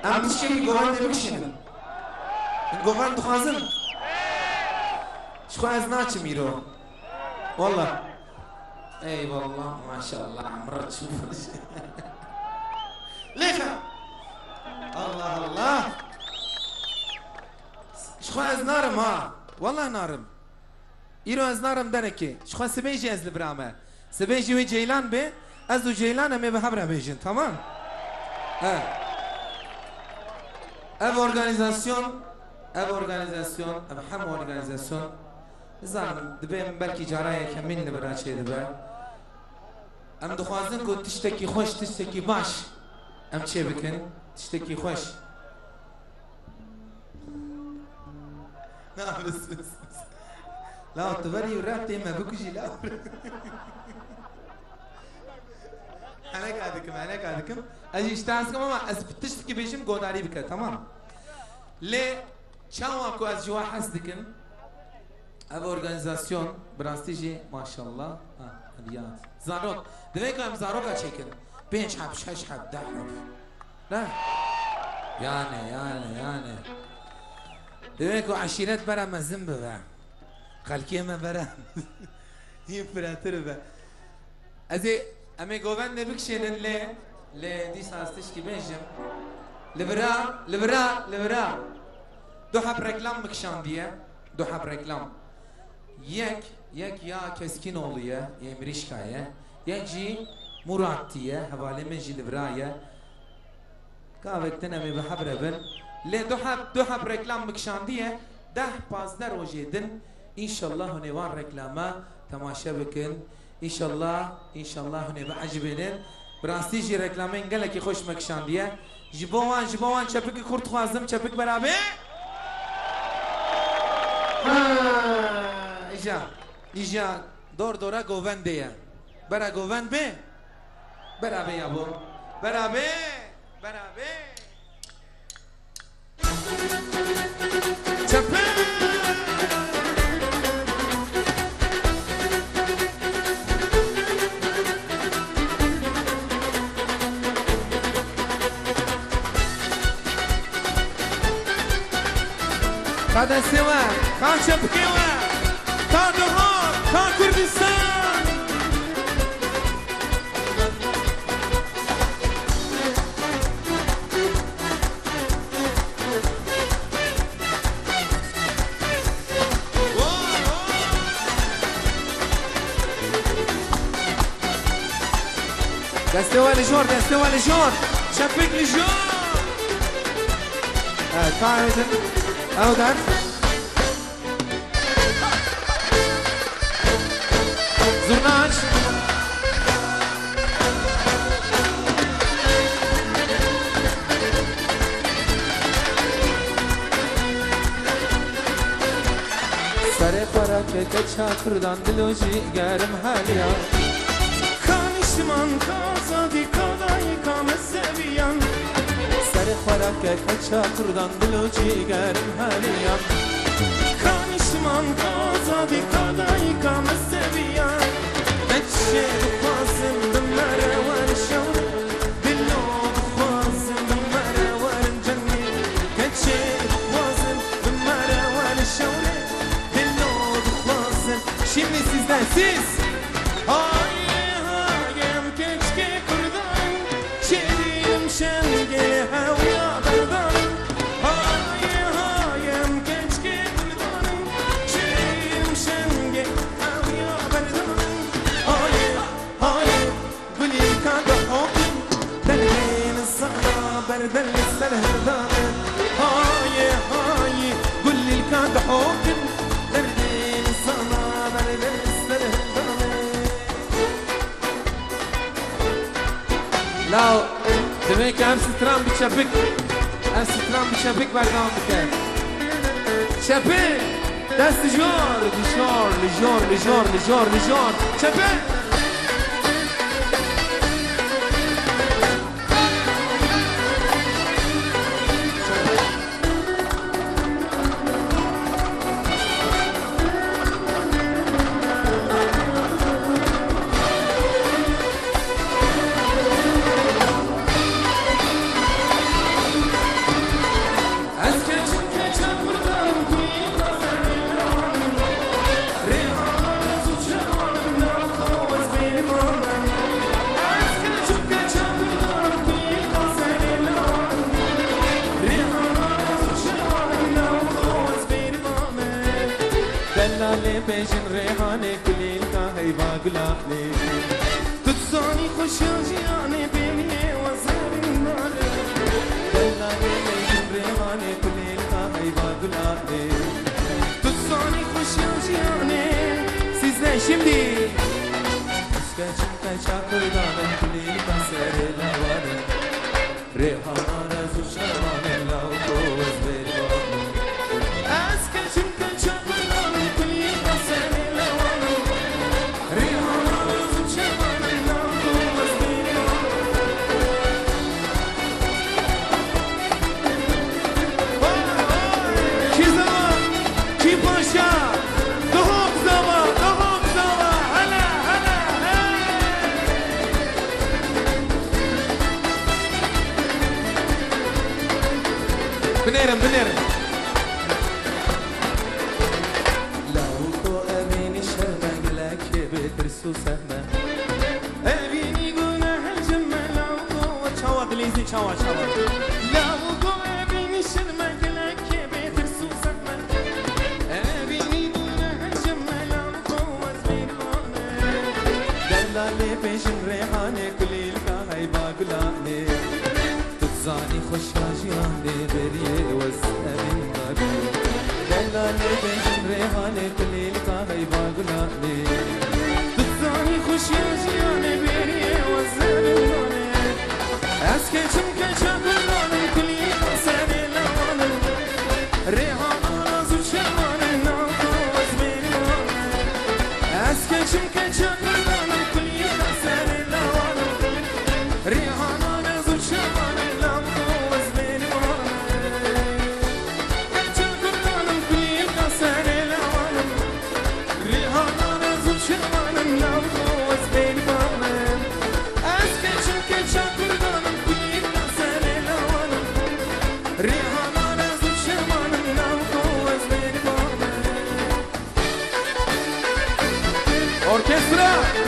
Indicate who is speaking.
Speaker 1: ام تشكي جوان بكشن جوان دخازن شو از ناچ ميرو والله اي والله ما شاء الله عمرت شوف ليش الله الله شو از نارم ها والله نارم ایرو از نارم درکی شو سبیجی از لبرامه سبیجی و جیلان به از و جیلان همه به هم بیجن تمام ev organizasyon ev hem organizasyon zanım dibem belki caraya kemin de bir şey dibe em dixwazin ku tiştekî xweş tiştekî baş em çê bikin tiştekî xweş la tu verî rap tê me bikujî la Helek dikim ez jî iştahsikim ama ez tiştekî bêjim godarî bike tamam lê çawa ku ez ji we hez dikim ev organizasyon birastî jî maşallah diyat zarok divê ku em zaroka çêkin 5 heb 6 heb 10 heb ne yani divê ku eşîret bere mezin bibe xelkê me bere hîn firatir be ez ê em ê govendê bikişênin lê dîsa ez tişkî bêjim li bira du heb reklam bikişandiye du heb reklam yek ya Keskinoğlu ye Mirişka ye yek jî Murat diye hevalê min jî li bira ye gavek din em ê bi heb re bin lê du heb reklam bikişandiye 10-15 rojê din înşallah hûn ê wan reklama temaşe bikin İnşallah hûn ê biecibînin bi rastî jî reklamên gelekî xweş me kişandiye ji bo wan çepikî kurd dixwazim çepik berabe İja dora govendê ye bera govend bê berabe ya bo berabe çepik تا دستی و تا چپکی و تا دهان تا کردستان دستی و لجور چپک لجور او در زرناج سر خوراک کچا کردان دلوجی گرم حالیا کانشتمان کازادی کادایی کام سویان سر خوراک کچا کردان دلوجی گرم حالیا کانشتمان کازادی کادایی کام سویان نچه بخوازم بمره ورشون دلو بخوازم بمره ورن جنی نچه بخوازم بمره ورشون دلو بخوازم şimdi sizden siz hayem keşke kurdan çelim şengeli havya berdan hayem keşke kurdan çelim şengeli havya berdan guli kada hokin delin sana berdel serhdan guli kada hokin delin sana berdel لا دمك ام سترام بتشبك برنامج بكر شبك دست لجور شبك دلاله پیشن ریحانه کلیل کا هیبا گلانه تتصانی خوشیانه بیلیه و زرینانه دلاله پیشن ریحانه کلیل کا هیبا گلانه تتصانی خوشیانه سیزده şimdi Kaçım kaçak kurdanım kلیل کا سر لوانه ریحانه زوشانه لاو کوز بیرانه از kaçım kaçak kurdanım kلیل کا سر لوانه ریحانه زوشانه لاو کوز بیرانه Ki zaman, ki paşa Doğuk zaman, doğuk zaman Hala, hala, بنيرم بنيرم لو تو أميني شرمك لك بترسو سهمة أميني قناح الجمة لو تو تشاوط ليزي تشاوط تشاوط لو تو أميني شرمك لك بترسو سهمة أميني قناح الجمة لو تو تبيرونه دلالي بيشن ريحاني كليل كاهي باقلاني زانی خوشاجیانه بریه وزمین بابی دلاله بین ریحانه کلیل کاهی باگلانه زانی خوشاجیانه بریه وزمین بابی از کچم کچاکلانه کلیل کسر لوانه ریحانه زوچمانه نامو وزمین بابی از کچم کچاکلانه کلیل کسر لوانه ریحانه زوچمانه Orkestra!